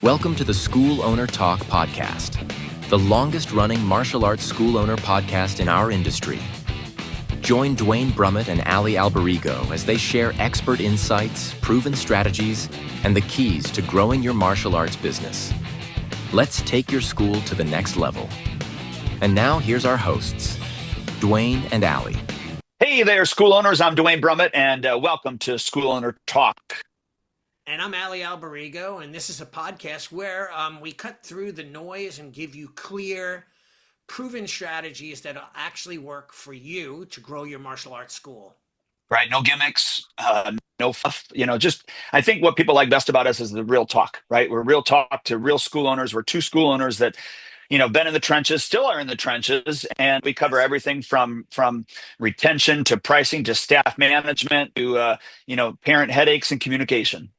Welcome to the School Owner Talk podcast, the longest running martial arts school owner podcast in our industry. Join Duane Brumitt and Allie Alberigo as they share expert insights, proven strategies, and the keys to growing your martial arts business. Let's take your school to the next level. And now here's our hosts, Duane and Allie. Hey there, school owners. I'm Duane Brumitt, and welcome to School Owner Talk. And I'm Allie Alberigo, and this is a podcast where we cut through the noise and give you clear, proven strategies that actually work for you to grow your martial arts school. Right, no gimmicks, no fluff. I think what people like best about us is the real talk, right? We're real talk to real school owners. We're two school owners that, been in the trenches, still are in the trenches, and we cover everything from retention to pricing to staff management to, parent headaches and communication.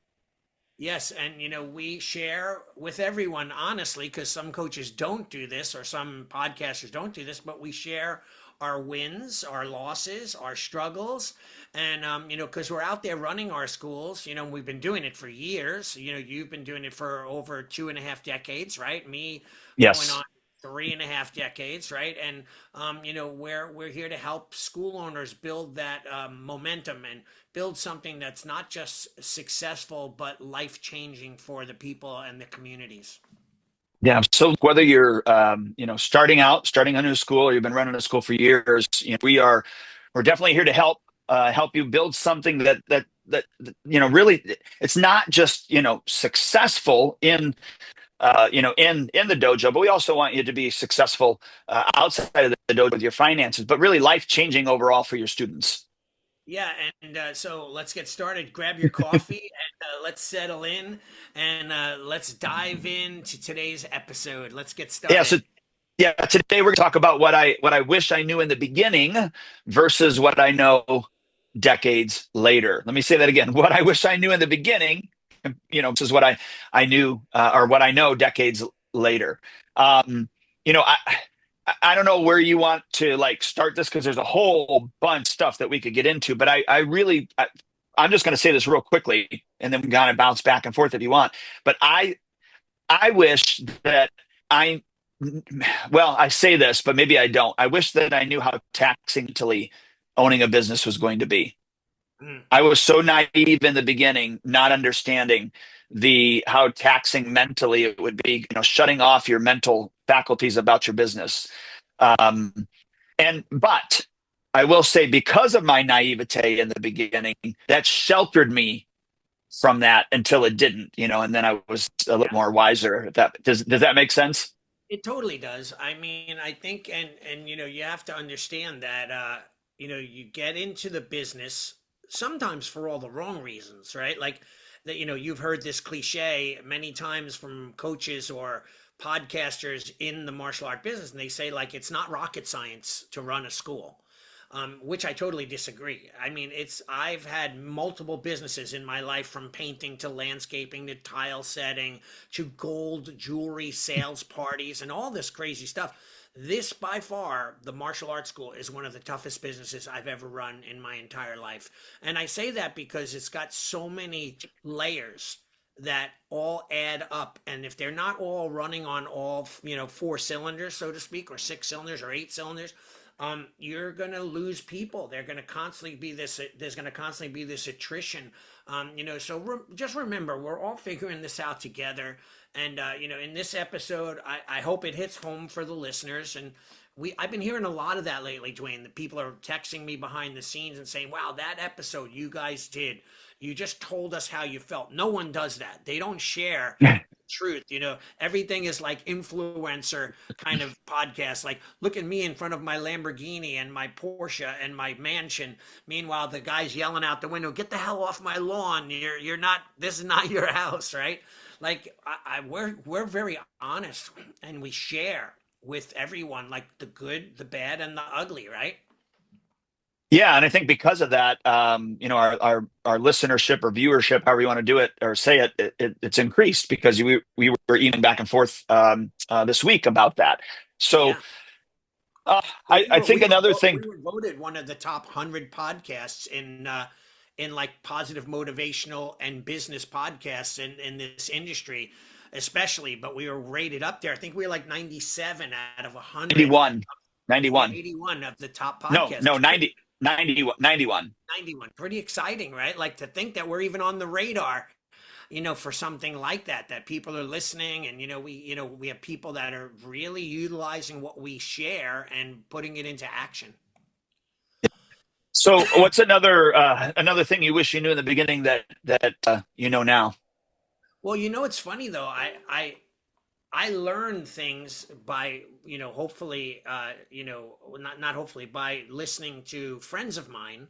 Yes, and we share with everyone honestly, because some coaches don't do this or some podcasters don't do this, but we share our wins, our losses, our struggles, and because we're out there running our schools, we've been doing it for years. You've been doing it for over 2.5 decades, right? Me, yes, going on 3.5 decades, right? And we're here to help school owners build that momentum and build something that's not just successful but life-changing for the people and the communities. Yeah. So whether you're, starting a new school, or you've been running a school for years, we're definitely here to help you build something that really, it's not just, successful in the dojo, but we also want you to be successful outside of the dojo with your finances, but really life-changing overall for your students. Yeah, and so let's get started. Grab your coffee and let's settle in and let's dive into today's episode. Let's get started. Today we're going to talk about what I wish I knew in the beginning versus what I know decades later. Let me say that again. What I wish I knew in the beginning, this is what I knew or what I know decades later. I don't know where you want to start this, because there's a whole bunch of stuff that we could get into, but I'm just going to say this real quickly, and then we can kind of bounce back and forth if you want. But I wish that I say this, but maybe I don't. I wish that I knew how taxingly owning a business was going to be. I was so naive in the beginning, not understanding how taxing mentally it would be, shutting off your mental faculties about your business. But I will say, because of my naivete in the beginning, that sheltered me from that until it didn't, and then I was a little more wiser. Does that make sense? It totally does. I mean, I think, and you have to understand that, you get into the business sometimes for all the wrong reasons, right? Like that, you've heard this cliche many times from coaches or podcasters in the martial art business, and they say it's not rocket science to run a school, which I totally disagree. I mean, I've had multiple businesses in my life, from painting to landscaping to tile setting to gold jewelry sales parties and all this crazy stuff. This, by far, the martial arts school is one of the toughest businesses I've ever run in my entire life. And I say that because it's got so many layers that all add up. And if they're not all running on all, 4 cylinders, so to speak, or 6 cylinders or 8 cylinders, you're going to lose people. There's going to constantly be this attrition. Just remember, we're all figuring this out together. And, in this episode, I hope it hits home for the listeners. And I've been hearing a lot of that lately, Duane. The people are texting me behind the scenes and saying, wow, that episode you guys did, you just told us how you felt. No one does that. They don't share truth. Everything is like influencer kind of podcast. Like, look at me in front of my Lamborghini and my Porsche and my mansion. Meanwhile, the guy's yelling out the window, get the hell off my lawn. You're not, this is not your house, right? Like we're very honest, and we share with everyone, like the good, the bad, and the ugly, right? Yeah, and I think because of that, our listenership or viewership, however you want to do it or say it, it's increased, because we were emailing back and forth this week about that. So yeah. I think another thing, we were voted one of the top 100 podcasts in like positive motivational and business podcasts in this industry. especially, but we were rated up there. I think we were like 97 out of 100. 91, Yeah, 91. 81 of the top No, podcasts. no, 90, 91, 91. 91. Pretty exciting, right? Like to think that we're even on the radar, for something like that, that people are listening, and we have people that are really utilizing what we share and putting it into action. So what's another thing you wish you knew in the beginning that you know now? Well, it's funny though. I learn things by, hopefully, not hopefully, by listening to friends of mine,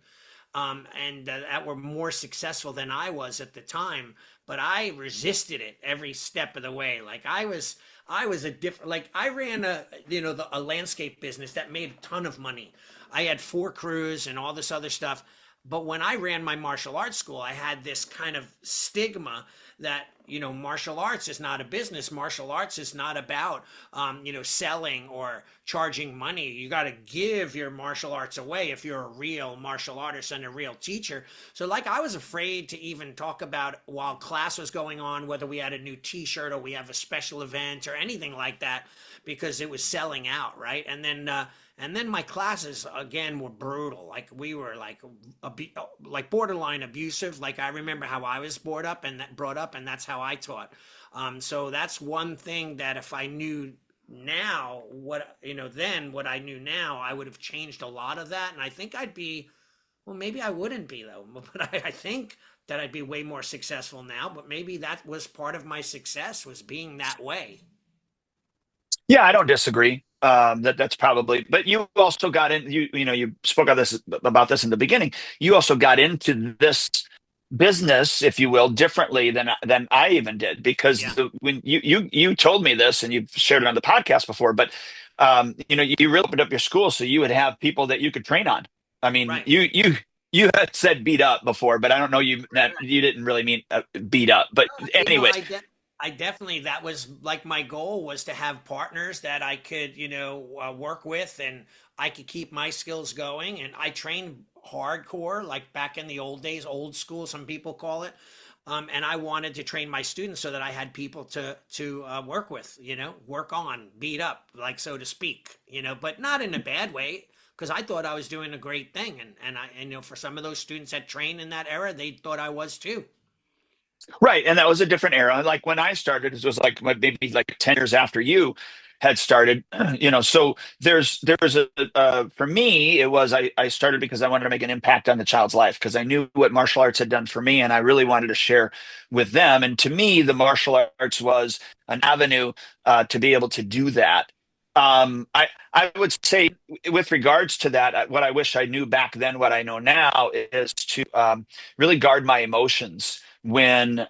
and that were more successful than I was at the time. But I resisted it every step of the way. Like I was a different, like I ran a landscape business that made a ton of money. I had 4 crews and all this other stuff. But when I ran my martial arts school, I had this kind of stigma that, martial arts is not a business. Martial arts is not about, selling or charging money. You got to give your martial arts away if you're a real martial artist and a real teacher. So like I was afraid to even talk about while class was going on, whether we had a new t-shirt or we have a special event or anything like that, because it was selling out. Right. And then my classes again were brutal. Like we were like borderline abusive. Like I remember how I was brought up, and that's how I taught. So that's one thing that if I knew now then what I knew now, I would have changed a lot of that. And I think well, maybe I wouldn't be though, but I think that I'd be way more successful now. But maybe that was part of my success, was being that way. Yeah, I don't disagree. That's probably, but you also got in. You spoke about this in the beginning. You also got into this business, if you will, differently than I even did, because Yeah. when you told me this, and you've shared it on the podcast before, but you really opened up your school so you would have people that you could train on. I mean, Right. you had said beat up before, but I don't know Right. Right. you didn't really mean beat up. But anyway, I definitely, that was like my goal, was to have partners that I could, work with, and I could keep my skills going. And I trained hardcore, like back in the old days, old school, some people call it. And I wanted to train my students so that I had people to work with, work on, beat up, like so to speak, but not in a bad way. Because I thought I was doing a great thing, and for some of those students that trained in that era, they thought I was too. right, and that was a different era. Like when I started, it was like maybe like 10 years after you had started. So there was for me, it was I started because I wanted to make an impact on the child's life, because I knew what martial arts had done for me, and I really wanted to share with them. And to me, the martial arts was an avenue to be able to do that. I would say, with regards to that, what I wish I knew back then, what I know now, is to really guard my emotions when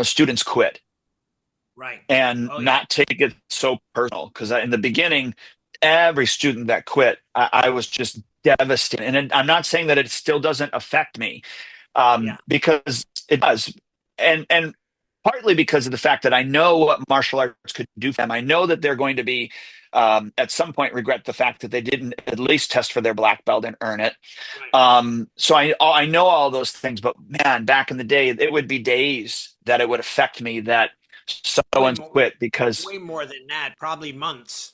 students quit, Right. and Oh yeah. not take it so personal. Because in the beginning, every student that quit, I was just devastated. And I'm not saying that it still doesn't affect me, Yeah. because it does, and partly because of the fact that I know what martial arts could do for them. I know that they're going to be, at some point, regret the fact that they didn't at least test for their black belt and earn it. Right. So I know all those things, but man, back in the day, it would be days that it would affect me that Way someone more, quit, because way more than that, probably months,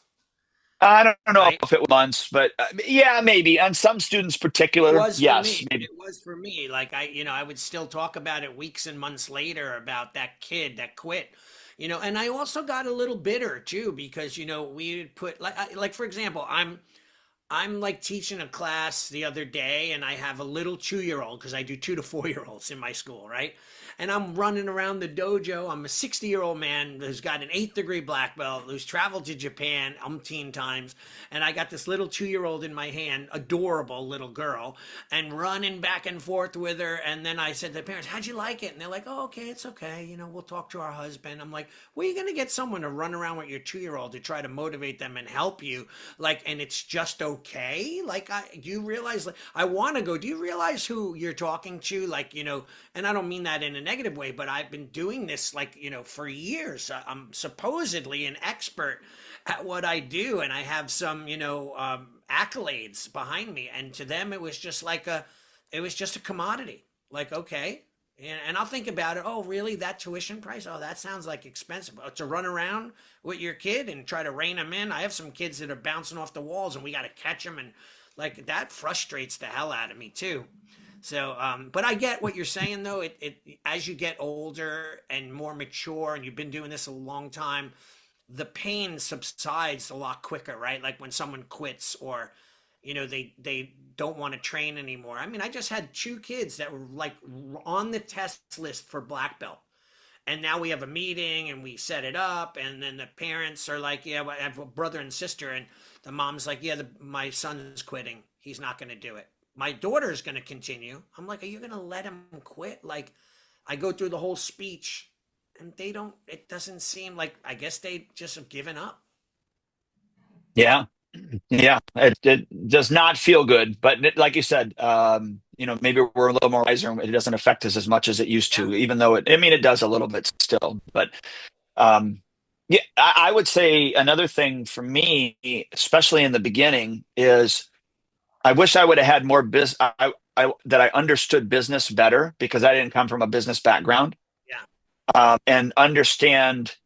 I don't know right? if it was months, but yeah, maybe on some students It particular, was for yes, me. maybe. It was for me. Like I would still talk about it weeks and months later, about that kid that quit. And I also got a little bitter too, because we would put, like for example, I'm like teaching a class the other day, and I have a little 2-year old, because I do 2 to 4-year-olds in my school, right? And I'm running around the dojo. I'm a 60-year-old man who's got an 8th degree black belt, who's traveled to Japan umpteen times. And I got this little 2-year-old in my hand, adorable little girl, and running back and forth with her. And then I said to the parents, "How'd you like it?" And they're like, "Oh, okay, it's okay. We'll talk to our husband." I'm like, "Where are you going to get someone to run around with your 2-year-old to try to motivate them and help you? Like, and it's just okay? Like, do you realize, like, I want to go, do you realize who you're talking to? Like, and I don't mean that in a negative way, but I've been doing this, like, for years. I'm supposedly an expert at what I do, and I have some, accolades behind me. And to them, it was just a commodity. Like, okay, And I'll think about it. Oh, really? That tuition price? Oh, that sounds like expensive. To run around with your kid and try to rein them in. I have some kids that are bouncing off the walls, and we got to catch them, and like that frustrates the hell out of me too. So, but I get what you're saying though. It as you get older and more mature, and you've been doing this a long time, the pain subsides a lot quicker, right? Like when someone quits, or they don't want to train anymore. I mean, I just had two kids that were like on the test list for black belt, and now we have a meeting and we set it up, and then the parents are like, yeah, well, I have a brother and sister, and the mom's like, yeah, my son's quitting, he's not going to do it. My daughter's going to continue. I'm like, are you going to let him quit? Like, I go through the whole speech, and they don't, it doesn't seem like, I guess they just have given up. Yeah. Yeah. It does not feel good. But like you said, maybe we're a little more wiser and it doesn't affect us as much as it used Yeah. to, even though it does a little bit still. But yeah, I would say another thing for me, especially in the beginning, is I wish I would have had more business. That I understood business better because I didn't come from a business background, Yeah. and understand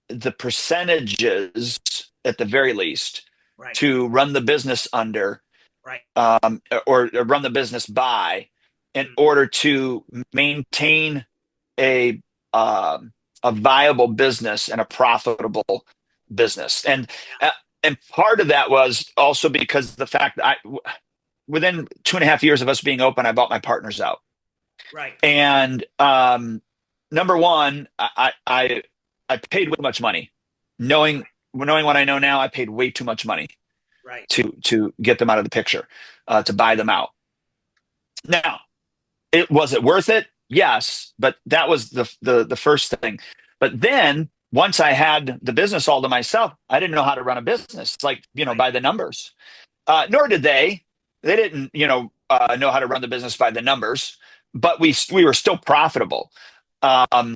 the percentages at the very least Right. to run the business under, Right. or run the business by, in Mm. order to maintain a a viable business and a profitable business. Yeah. And part of that was also because the fact that within 2.5 years of us being open, I bought my partners out. Right. And number one, I paid way too much money, knowing what I know now. I paid way too much money Right. to get them out of the picture, to buy them out. Now, was it worth it? Yes, but that was the first thing. But then once I had the business all to myself, I didn't know how to run a business. It's like, Right. by the numbers. Nor did they. They didn't, know how to run the business by the numbers. But we were still profitable. Um,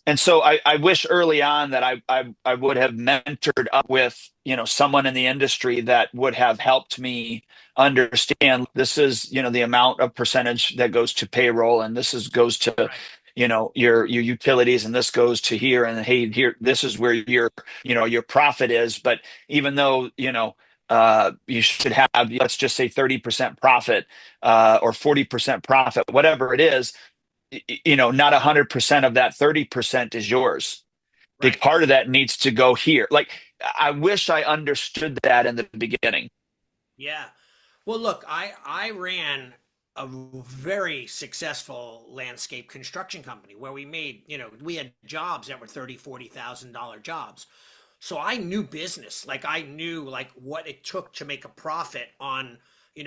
and so I wish early on that I would have mentored up with, someone in the industry that would have helped me understand this is, the amount of percentage that goes to payroll, and goes to, Right. your utilities, and this goes to here, and hey, here, this is where your profit is. But even though, you should have, let's just say 30% profit, or 40% profit, whatever it is, not 100% of that 30% is yours. Big Right. part of that needs to go here. Like, I wish I understood that in the beginning. Yeah. Well, look, I ran a very successful landscape construction company where we made, we had jobs that were $30,000, $40,000 jobs. So I knew business. Like I knew like what it took to make a profit on,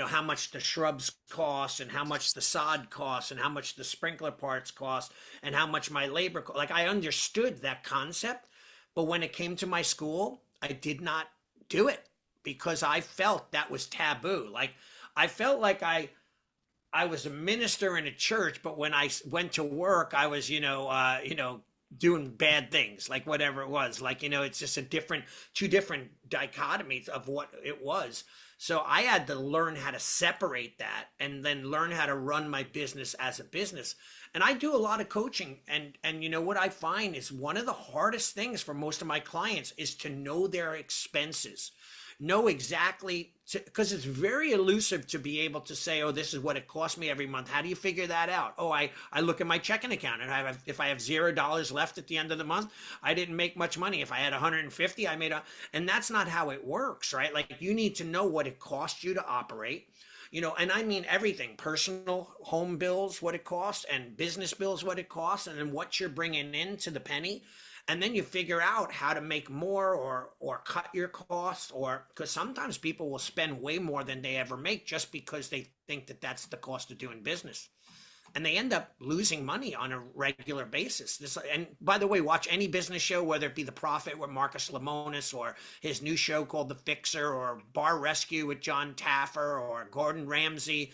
how much the shrubs cost, and how much the sod costs, and how much the sprinkler parts cost, and how much my labor like I understood that concept. But when it came to my school, I did not do it because I felt that was taboo. Like I felt like I was a minister in a church, but when I went to work, I was, doing bad things, like whatever it was. Like, it's just two different dichotomies of what it was. So I had to learn how to separate that, and then learn how to run my business as a business. And I do a lot of coaching, and what I find is one of the hardest things for most of my clients is to know their expenses, know exactly, because it's very elusive to be able to say, oh, this is what it costs me every month. How do you figure that out? Oh, I look at my checking account, and if I have $0 left at the end of the month, I didn't make much money. If I had 150, I made and that's not how it works, right? Like you need to know what it costs you to operate. And I mean everything, personal home bills, what it costs, and business bills, what it costs, and then what you're bringing in to the penny. And then you figure out how to make more, or cut your costs, or because sometimes people will spend way more than they ever make just because they think that that's the cost of doing business, and they end up losing money on a regular basis. And by the way, watch any business show, whether it be The Profit with Marcus Lemonis, or his new show called The Fixer, or Bar Rescue with John Taffer, or Gordon Ramsay,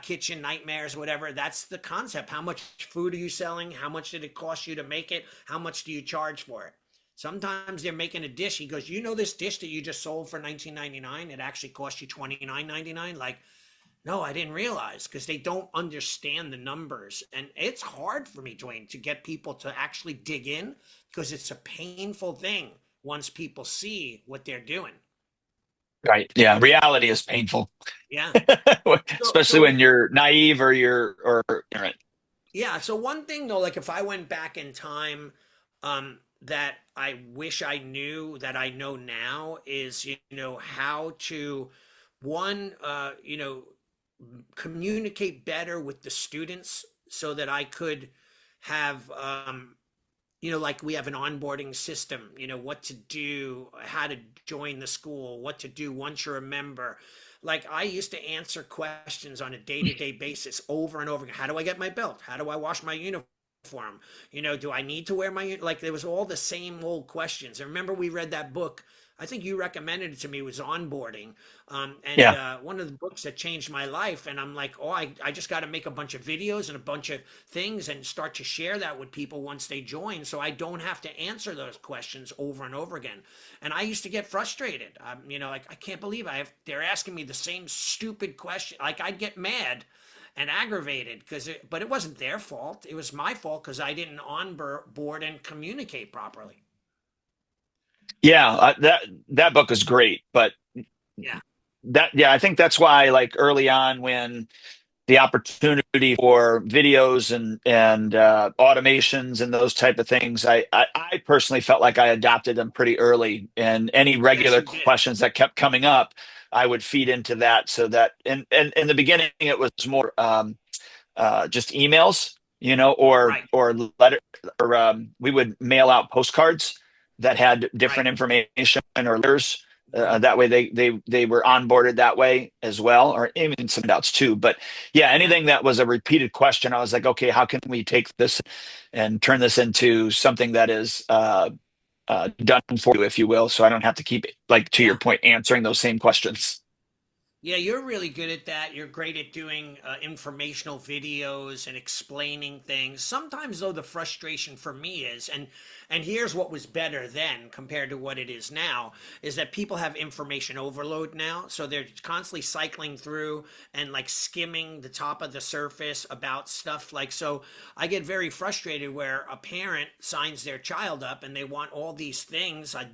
Kitchen Nightmares, whatever. That's the concept. How much food are you selling? How much did it cost you to make it? How much do you charge for it? Sometimes they're making a dish. He goes, this dish that you just sold for $19.99, it actually cost you $29.99. Like, No, I didn't realize because they don't understand the numbers. And it's hard for me, Duane, to get people to actually dig in because it's a painful thing once people see what they're doing. Right. Yeah. Reality is painful, Yeah. So, especially so when you're naive or you're or ignorant. yeah. So one thing though, like if I went back in time, that I wish I knew that I know now is, how to one, communicate better with the students so that I could have, like we have an onboarding system, what to do, how to join the school, what to do once you're a member. Like I used to answer questions on a day-to-day basis over and over again. How do I get my belt? How do I wash my uniform? Do I need to wear my, like there was all the same old questions. And remember we read that book, I think you recommended it to me, was onboarding. And Yeah. one of the books that changed my life. And I'm like, oh, I just got to make a bunch of videos and a bunch of things and start to share that with people once they join. So I don't have to answer those questions over and over again. And I used to get frustrated. Like I can't believe they're asking me the same stupid question. Like I'd get mad and aggravated but it wasn't their fault. It was my fault because I didn't onboard and communicate properly. Yeah. That book is great, but Yeah. yeah, I think that's why like early on when the opportunity for videos and automations and those type of things, I personally felt like I adopted them pretty early. And any Yes, regular you did. questions that kept coming up, I would feed into that. So that and in the beginning, it was more just emails, Right. or letter, or we would mail out postcards that had Right. different information or letters. Mhm. That way they were onboarded that way as well, or even some doubts too. But yeah, Yeah. anything that was a repeated question, I was like, okay, how can we take this and turn this into something that is done for you, if you will, so I don't have to keep, like to your Yeah. point, answering those same questions. Yeah, you're really good at that. You're great at doing informational videos and explaining things. Sometimes, though, the frustration for me is, and here's what was better then compared to what it is now, is that people have information overload now, so they're constantly cycling through and like skimming the top of the surface about stuff. Like, so I get very frustrated where a parent signs their child up and they want all these things, like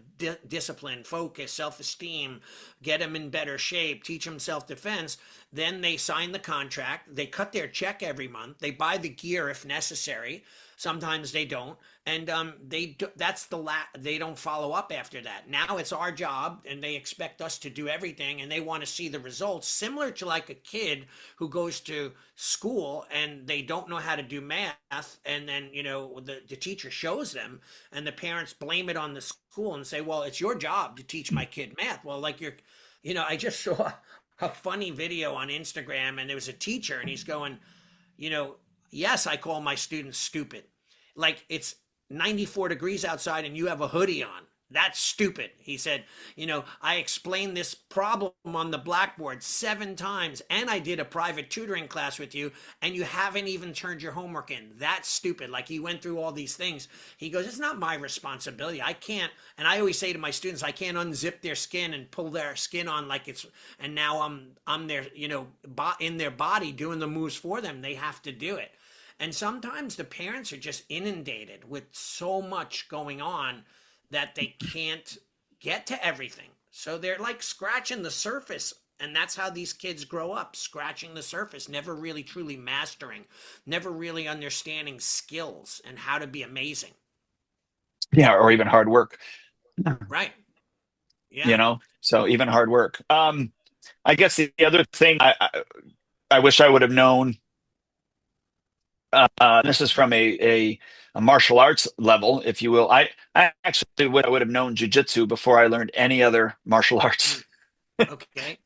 discipline, focus, self-esteem, get them in better shape, teach them self-defense. Then they sign the contract, they cut their check every month, they buy the gear if necessary. Sometimes they don't, and that's they don't follow up after that. Now it's our job, and they expect us to do everything, and they want to see the results. Similar to like a kid who goes to school and they don't know how to do math, and then the teacher shows them, and the parents blame it on the school and say, "Well, it's your job to teach my kid math." Well, like I just saw a funny video on Instagram, and there was a teacher, and he's going, you know, yes, I call my students stupid. Like it's 94 degrees outside and you have a hoodie on. That's stupid. He said, I explained this problem on the blackboard 7 times and I did a private tutoring class with you and you haven't even turned your homework in. That's stupid. Like he went through all these things. He goes, it's not my responsibility. I can't. And I always say to my students, I can't unzip their skin and pull their skin on like it's, and now I'm their, in their body doing the moves for them. They have to do it. And sometimes the parents are just inundated with so much going on that they can't get to everything. So they're like scratching the surface. And that's how these kids grow up, scratching the surface, never really truly mastering, never really understanding skills and how to be amazing. Yeah, or even hard work. Right. Yeah. So even hard work. I guess the other thing I wish I would have known, this is from a martial arts level, if you will. I actually would have known jujitsu before I learned any other martial Mm. arts. Okay.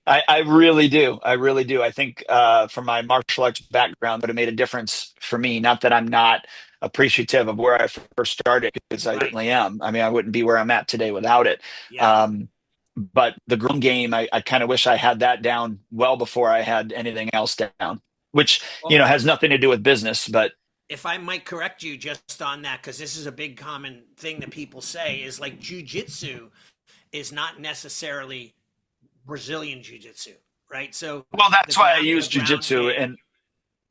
I really do. I really do. I think from my martial arts background would have made a difference for me. Not that I'm not appreciative of where I first started, because I Right. certainly am. I mean, I wouldn't be where I'm at today without it. Yeah. Um, but the ground game, I kind of wish I had that down well before I had anything else down, which, Well, has nothing to do with business, but if I might correct you just on that, because this is a big common thing that people say is like jujitsu is not necessarily Brazilian jiu-jitsu. right? So Well, the that's why I the use ground jujitsu, game, and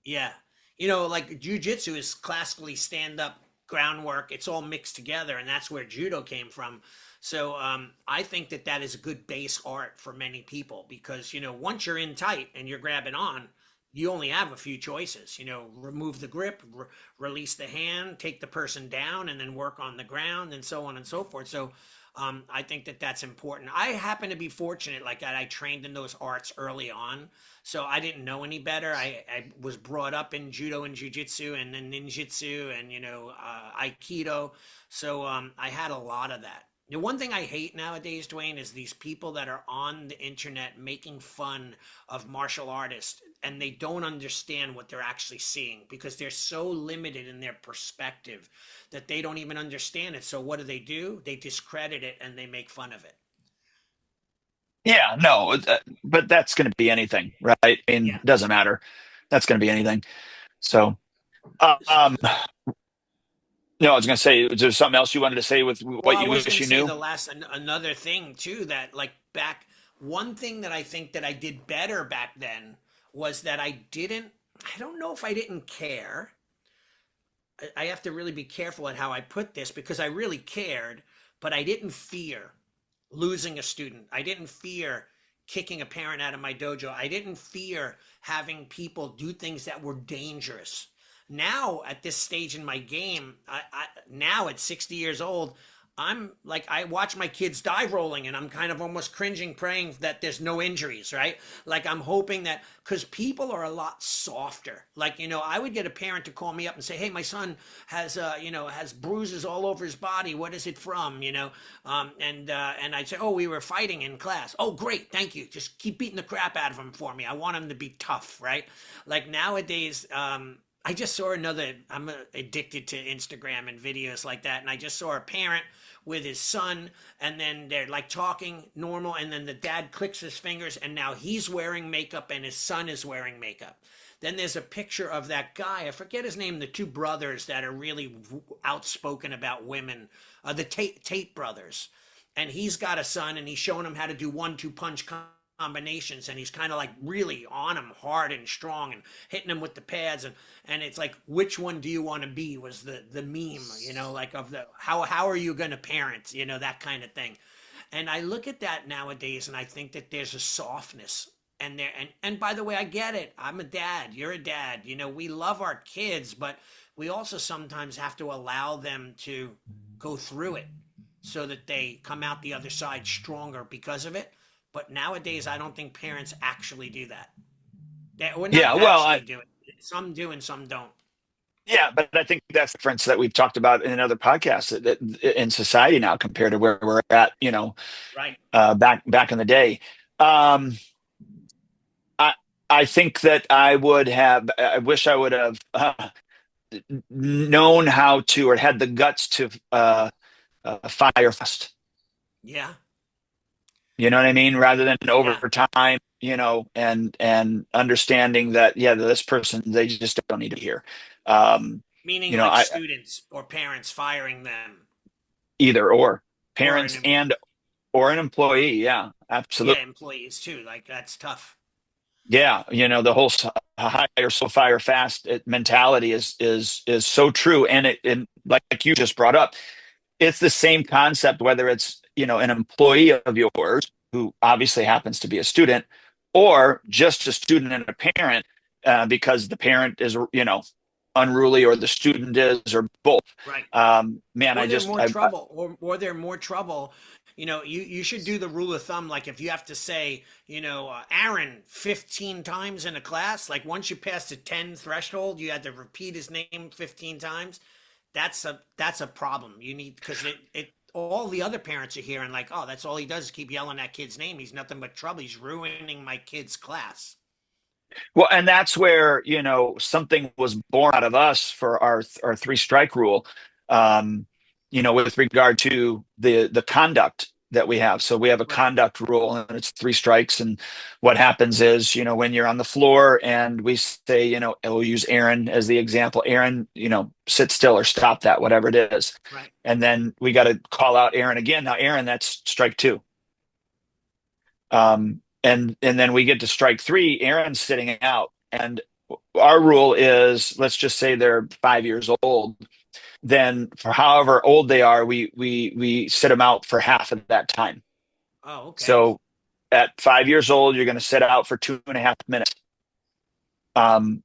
yeah. Like jujitsu is classically stand up groundwork. It's all mixed together, and that's where judo came from. So I think that that is a good base art for many people because, once you're in tight and you're grabbing on, you only have a few choices. Remove the grip, release the hand, take the person down, and then work on the ground, and so on and so forth. So I think that that's important. I happen to be fortunate, like that. I trained in those arts early on, so I didn't know any better. I was brought up in judo and jujitsu, and then ninjutsu, and aikido. So I had a lot of that. The one thing I hate nowadays, Duane, is these people that are on the internet making fun of martial artists and they don't understand what they're actually seeing because they're so limited in their perspective that they don't even understand it. So what do? They discredit it and they make fun of it. yeah, no, but that's going to be anything, right? I mean, Yeah. it doesn't matter. That's going to be anything. So, um, no, I was going to say, is there something else you wanted to say with Well, what I you was wish going to you say knew? the last another thing too that like back one thing that I think that I did better back then was that I don't know if I didn't care. I have to really be careful at how I put this because I really cared, but I didn't fear losing a student. I didn't fear kicking a parent out of my dojo. I didn't fear having people do things that were dangerous. Now, at this stage in my game, now at 60 years old, I'm like, I watch my kids dive rolling and I'm kind of almost cringing, praying that there's no injuries, right? Like, I'm hoping that because people are a lot softer. Like, I would get a parent to call me up and say, hey, my son has bruises all over his body. What is it from? And I'd say, oh, we were fighting in class. Oh, great. Thank you. Just keep beating the crap out of him for me. I want him to be tough, right? Like nowadays, I just saw I'm addicted to Instagram and videos like that. And I just saw a parent with his son, and then they're like talking normal, and then the dad clicks his fingers, and now he's wearing makeup, and his son is wearing makeup. Then there's a picture of that guy. I forget his name. The two brothers that are really outspoken about women, the Tate brothers, and he's got a son, and he's showing him how to do 1-2 punch combinations, and he's kind of like really on him hard and strong and hitting him with the pads, and it's like, which one do you want to be was the meme, like of the how are you going to parent, that kind of thing. And I look at that nowadays and I think that there's a softness, and by the way, I get it. I'm a dad, you're a dad, we love our kids, but we also sometimes have to allow them to go through it so that they come out the other side stronger because of it. But nowadays, I don't think parents actually do that. We're not Yeah, well, actually doing it. Some do and some don't. yeah, but I think that's the difference that we've talked about in another podcast that in society now compared to where we're at, Right. back in the day. Um, I I think that I wish I would have known how to or had the guts to fire fast. Yeah. You know what I mean? Rather than Yeah. over time, and understanding that, yeah, this person, they just don't need to be here. Um, Meaning you know, like I students or parents firing them either or or parents and or an employee. Yeah, yeah, absolutely. employees too. Like that's tough. Yeah, the whole hire so fire fast mentality is so true, and and like you just brought up, it's the same concept whether it's an employee of yours who obviously happens to be a student, or just a student and a parent, because the parent is unruly, or the student is, or both. Right. Man, Or I they're just more trouble, or they're more trouble. You should do the rule of thumb. Like if you have to say, Aaron 15 times in a class, like once you pass the 10 threshold, you had to repeat his name 15 times. That's a problem. You need because it all the other parents are here and like, oh, that's all he does is keep yelling that kid's name. He's nothing but trouble. He's ruining my kid's class. well, and that's where something was born out of us for our three strike rule, um, with regard to the conduct that we have. So we have a Right. conduct rule, and it's three strikes. And what happens is, when you're on the floor, and we say, we'll use Aaron as the example. Aaron, sit still or stop that, whatever it is. Right. And then we got to call out Aaron again. Now, Aaron, that's strike two. and then we get to strike three, Aaron's sitting out. And our rule is, let's just say they're 5 years old. Then for however old they are, we sit them out for half of that time. Oh, okay. So at 5 years old, you're going to sit out for 2.5 minutes. And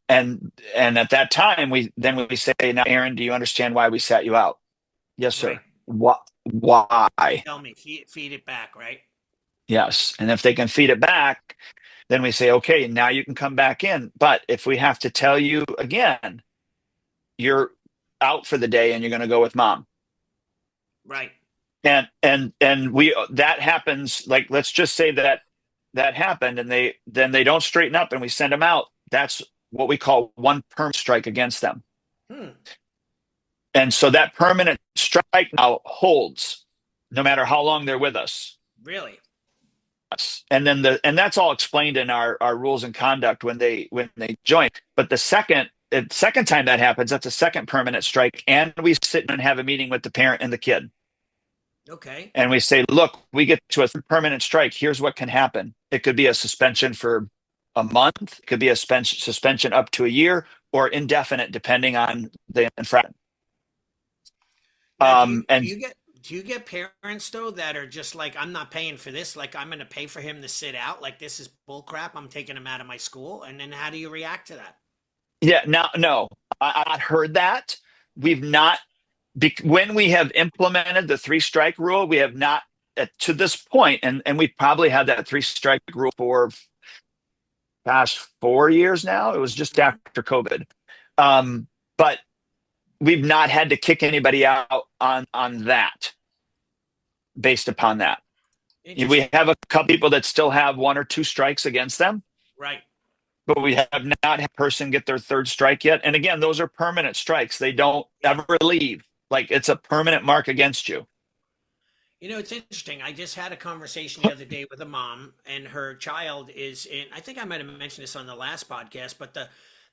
at that time, we say, now, Aaron, do you understand why we sat you out? Yes, Right. sir. Why? Tell me, feed it back, right? Yes. And if they can feed it back, then we say, okay, now you can come back in. But if we have to tell you again, you're out for the day and you're going to go with mom. Right. And we, that happens, like, let's just say that happened, and they don't straighten up and we send them out. That's what we call one perm strike against them. And so that permanent strike now holds no matter how long they're with us. Really? Yes. And then that's all explained in our rules and conduct when they join. But the second time that happens, that's a second permanent strike. And we sit and have a meeting with the parent and the kid. Okay. And we say, look, we get to a permanent strike. Here's what can happen. It could be a suspension for a month. It could be a suspension up to a year, or indefinite, depending on the infraction. Now, do you get parents though that are just like, I'm not paying for this. Like, I'm going to pay for him to sit out. Like, this is bull crap. I'm taking him out of my school. And then how do you react to that? Yeah, no, I've heard that. We've not, when we have implemented the 3-strike rule, we have not to this point, and we've probably had that 3-strike rule for, gosh, 4 years now. It was just after COVID. But we've not had to kick anybody out on that based upon that. We have a couple people that still have 1 or 2 strikes against them. Right. But we have not had a person get their 3rd strike yet. And again, those are permanent strikes. They don't ever leave. Like, it's a permanent mark against you. You know, it's interesting. I just had a conversation the other day with a mom, and her child is in, I think I might have mentioned this on the last podcast, but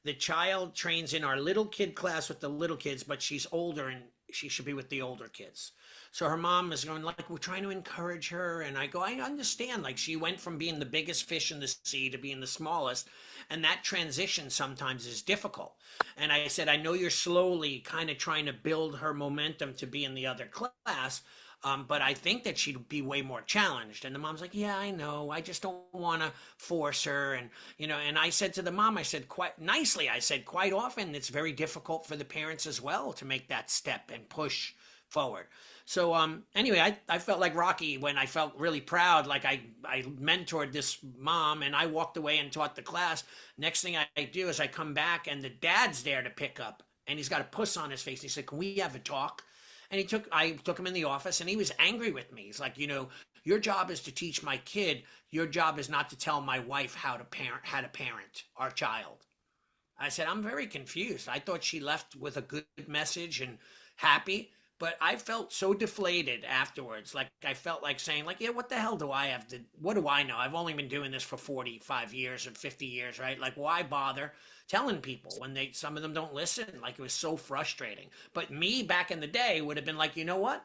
the child trains in our little kid class with the little kids, but she's older and she should be with the older kids. So her mom is going, like, we're trying to encourage her. And I go, I understand. Like, she went from being the biggest fish in the sea to being the smallest. And that transition sometimes is difficult. And I said, I know you're slowly kind of trying to build her momentum to be in the other class. But I think that she'd be way more challenged. And the mom's like, yeah, I know. I just don't want to force her. And, you know, and I said to the mom, I said quite nicely, I said, quite often it's very difficult for the parents as well to make that step and push forward. So anyway, I felt like Rocky when I felt really proud, like I mentored this mom and I walked away and taught the class. Next thing I do is I come back and the dad's there to pick up and he's got a puss on his face. He said, can we have a talk? And I took him in the office and he was angry with me. He's like, you know, your job is to teach my kid. Your job is not to tell my wife how to parent our child. I said, I'm very confused. I thought she left with a good message and happy, but I felt so deflated afterwards. Like, I felt like saying, like, yeah, what the hell do I have to, what do I know? I've only been doing this for 45 years or 50 years, right? Like, why bother telling people when some of them don't listen? Like, it was so frustrating. But me back in the day would have been like, you know what?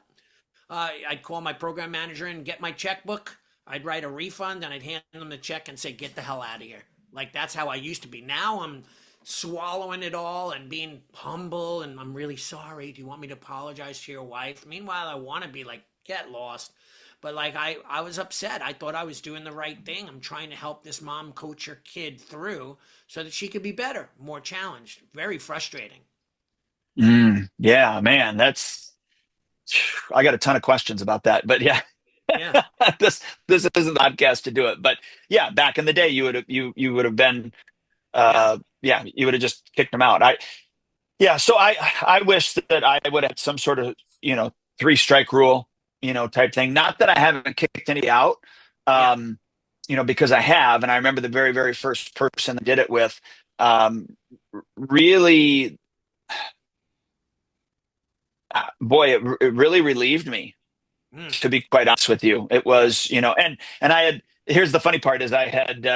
I'd call my program manager and get my checkbook. I'd write a refund and I'd hand them the check and say, get the hell out of here. Like, that's how I used to be. Now I'm swallowing it all and being humble and I'm really sorry. Do you want me to apologize to your wife? Meanwhile, I want to be like, get lost. But like, I was upset. I thought I was doing the right thing. I'm trying to help this mom coach her kid through so that she could be better, more challenged. Very frustrating. Yeah, man, I got a ton of questions about that, but yeah, Yeah. this isn't the podcast to do it. But yeah, back in the day, you would have been, you would have just kicked them out. So I wish that I would have some sort of, 3-strike rule, type thing. Not that I haven't kicked any out, because I have, and I remember the very, very first person that did it with, really, boy, it really relieved me, to be quite honest with you. It was, and here's the funny part is I had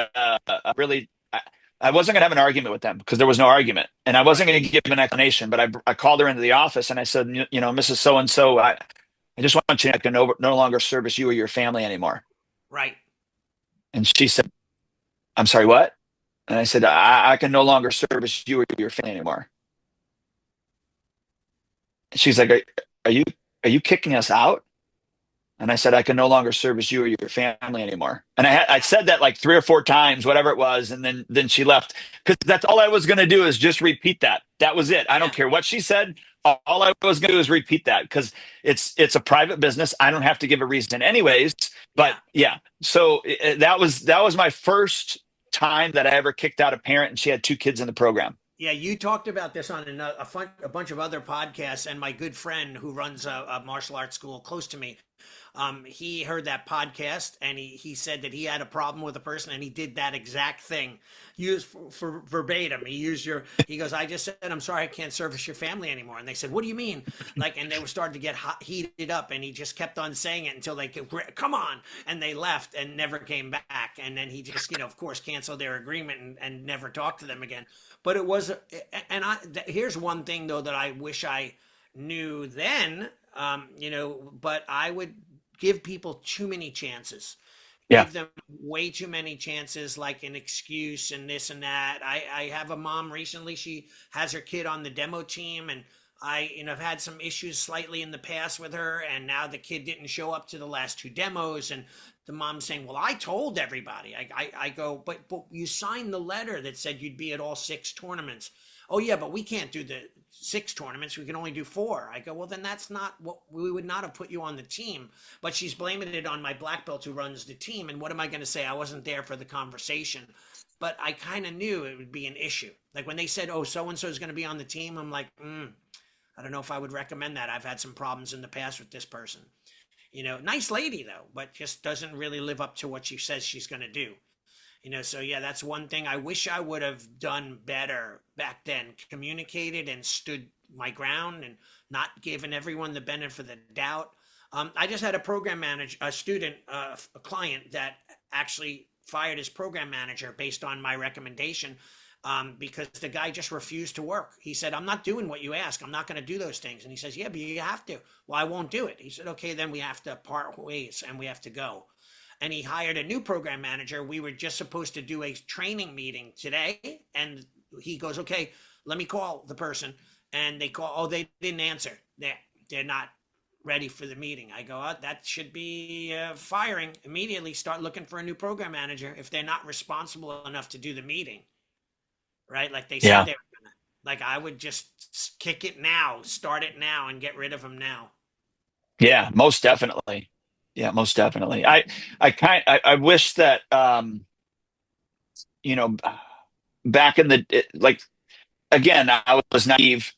I wasn't going to have an argument with them because there was no argument, and I wasn't going to give them an explanation. But I called her into the office and I said, Mrs. So and So, I just want you to know I can no longer service you or your family anymore. Right. And she said, I'm sorry, what? And I said, I can no longer service you or your family anymore. And she's like, are you are you kicking us out? And I said, I can no longer service you or your family anymore. And I said that like 3 or 4 times, whatever it was, and then she left because that's all I was going to do is just repeat that. That was it. I don't Yeah. care what she said. All I was going to do is repeat that because it's a private business. I don't have to give a reason, anyways. But Yeah. yeah, so that was my first time that I ever kicked out a parent, and she had 2 kids in the program. Yeah, you talked about this on a bunch of other podcasts, and my good friend who runs a martial arts school close to me, he heard that podcast, and he said that he had a problem with a person, and he did that exact thing, used for verbatim. He goes, I just said, I'm sorry, I can't service your family anymore. And they said, what do you mean? Like, and they were starting to get heated up, and he just kept on saying it until they could, come on. And they left and never came back. And then he just, of course, canceled their agreement and never talked to them again. But it was, and here's one thing though that I wish I knew then, but I would give people too many chances, Yeah, give them way too many chances, like an excuse and this and that. I have a mom recently, she has her kid on the demo team, and have had some issues slightly in the past with her, and now the kid didn't show up to the last 2 demos, and the mom's saying, well, I told everybody. I go, but you signed the letter that said you'd be at all 6 tournaments. Oh yeah, but we can't do the 6 tournaments. We can only do 4. I go, well, then that's not what we would not have put you on the team. But she's blaming it on my black belt who runs the team. And what am I going to say? I wasn't there for the conversation, but I kind of knew it would be an issue. Like when they said, oh, so-and-so is going to be on the team. I'm like, I don't know if I would recommend that. I've had some problems in the past with this person. Nice lady though, but just doesn't really live up to what she says she's going to do. So yeah, that's one thing I wish I would have done better back then. Communicated and stood my ground and not given everyone the benefit of the doubt. I just had a program manager, a student, a client that actually fired his program manager based on my recommendation, because the guy just refused to work. He said, I'm not doing what you ask. I'm not going to do those things. And he says, yeah, but you have to. Well, I won't do it. He said, okay, then we have to part ways and we have to go. And he hired a new program manager. We were just supposed to do a training meeting today. And he goes, okay, let me call the person. And they call, oh, they didn't answer. They're not ready for the meeting. I go, oh, that should be firing immediately. Start looking for a new program manager if they're not responsible enough to do the meeting. Right? Like they said yeah, they were gonna. Like I would just kick it now, start it now, and get rid of them now. yeah, most definitely. Yeah, most definitely. I wish that you know back in like again, I was naive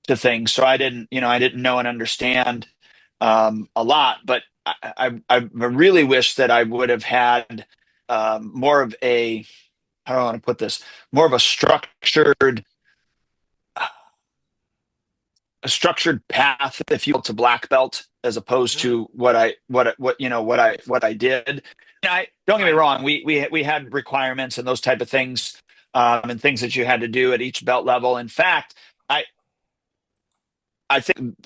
to things, so I didn't know and understand a lot. But I really wish that I would have had more of a, how do I want to put this, more of a structured path, if you will, to black belt, as opposed Mm, to what I did. I don't get me right. wrong, we had requirements and those type of things, and things that you had to do at each belt level. In fact, I I think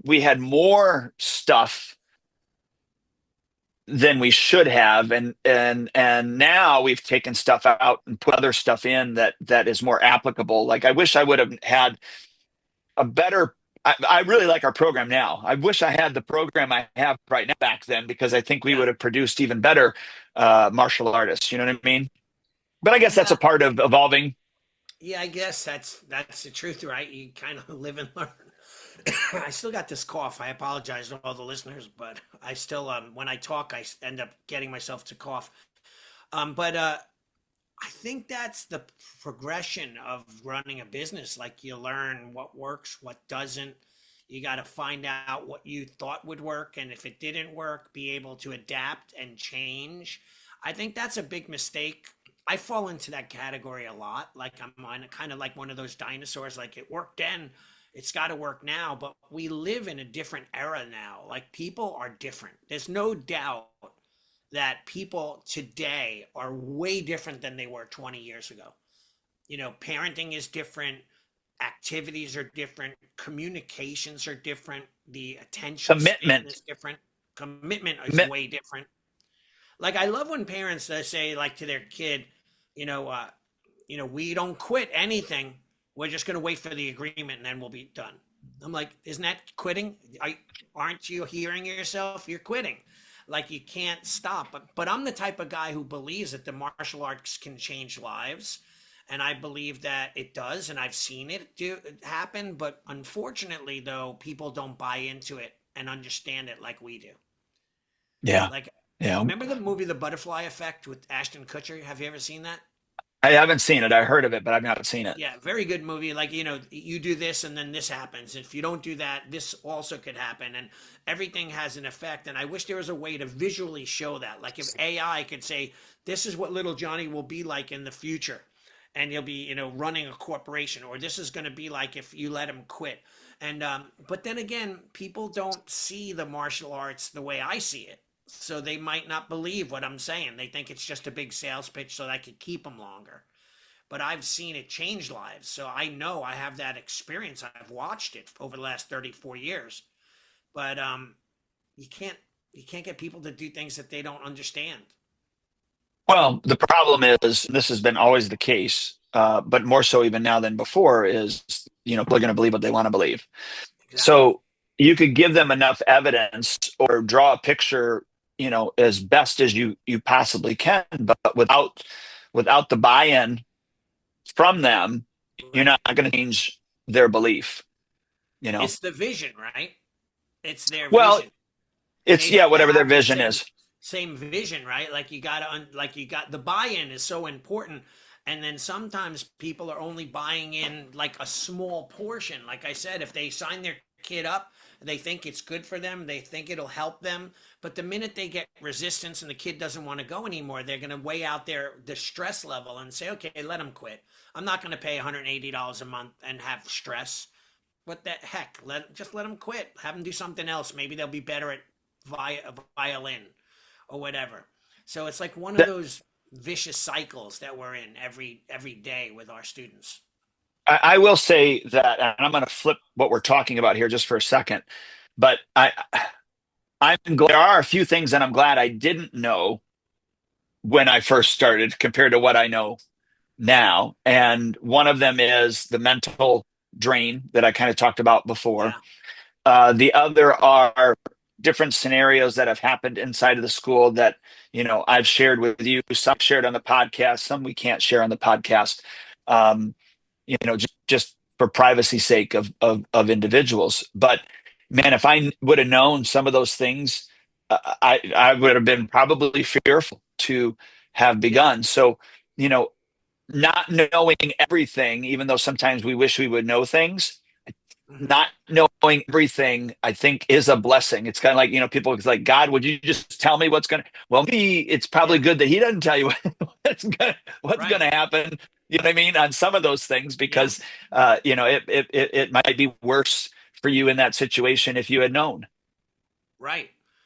we had more stuff than we should have, and now we've taken stuff out and put other stuff in that is more applicable. Like I wish I would have had a better. I really like our program now. I wish I had the program I have right now back then, because I think we Yeah. would have produced even better martial artists. You know what I mean? But I guess that's Yeah. a part of evolving. Yeah, I guess that's the truth, right? You kind of live and learn. I still got this cough. I apologize to all the listeners, but I still when I talk, end up getting myself to cough. But I think that's the progression of running a business. Like you learn what works, what doesn't. You got to find out what you thought would work, and if it didn't work, be able to adapt and change. I think that's a big mistake. I fall into that category a lot. Like kind of like one of those dinosaurs. Like it worked then, it's got to work now. But we live in a different era now. Like people are different. There's no doubt that people today are way different than they were 20 years ago. Parenting is different, activities are different, communications are different, the attention span Commitment. is different, commitment is Commit. way different. Like I love when parents say like to their kid, you know, we don't quit anything. We're just going to wait for the agreement and then we'll be done. I'm like, isn't that quitting? Aren't you hearing yourself? You're quitting. Like you can't stop. But I'm the type of guy who believes that the martial arts can change lives. And I believe that it does. And I've seen it do happen. But unfortunately, though, people don't buy into it and understand it like we do. Yeah. Like, Yeah. remember the movie The Butterfly Effect with Ashton Kutcher? Have you ever seen that? I haven't seen it. I heard of it, but I've not seen it. Yeah, very good movie. Like, you do this and then this happens. If you don't do that, this also could happen. And everything has an effect. And I wish there was a way to visually show that. Like if AI could say, this is what little Johnny will be like in the future. And he'll be, running a corporation, or this is going to be like if you let him quit. And, but then again, people don't see the martial arts the way I see it. So they might not believe what I'm saying. They think it's just a big sales pitch so that I could keep them longer, but I've seen it change lives. So I know I have that experience. I've watched it over the last 34 years. But you can't you can't get people to do things that they don't understand. Well, the problem is this has been always the case, but more so even now than before is, people are going to believe what they want to believe. Exactly. So you could give them enough evidence or draw a picture, as best as you possibly can, but without the buy-in from them, you're Right. not going to change their belief, you know. It's the vision, right? It's their Well, vision. it's They yeah, have to whatever their have the vision same is. same vision, right? Like you got to like you got the buy-in is so important, and then sometimes people are only buying in like a small portion. Like I said, if they sign their kid up, they think it's good for them, they think it'll help them, but the minute they get resistance and the kid doesn't want to go anymore, they're going to weigh out the stress level and say, okay, let them quit. I'm not going to pay $180 a month and have stress. What the heck? Just let them quit. Have them do something else. Maybe they'll be better at violin or whatever. So it's like one of That, those vicious cycles that we're in every day with our students. I will say that, and I'm going to flip what we're talking about here just for a second, but I'm glad there are a few things that I'm glad I didn't know when I first started compared to what I know now. And one of them is the mental drain that I kind of talked about before. Yeah. The other are different scenarios that have happened inside of the school that, I've shared with you, some shared on the podcast, some we can't share on the podcast. Um, just for privacy sake of individuals. But man, if I would have known some of those things, I would have been probably fearful to have Yeah. begun. So, you know, not knowing everything, even though sometimes we wish we would know things, Hmm. not knowing everything, I think, is a blessing. It's kind of like, people it's like, God, would you just tell me what's going to, well, maybe it's probably Yeah. good that he doesn't tell you what's going Right. to happen. You know what I mean? On some of those things, Yeah. because, it might be worse for you in that situation if you had known. Right.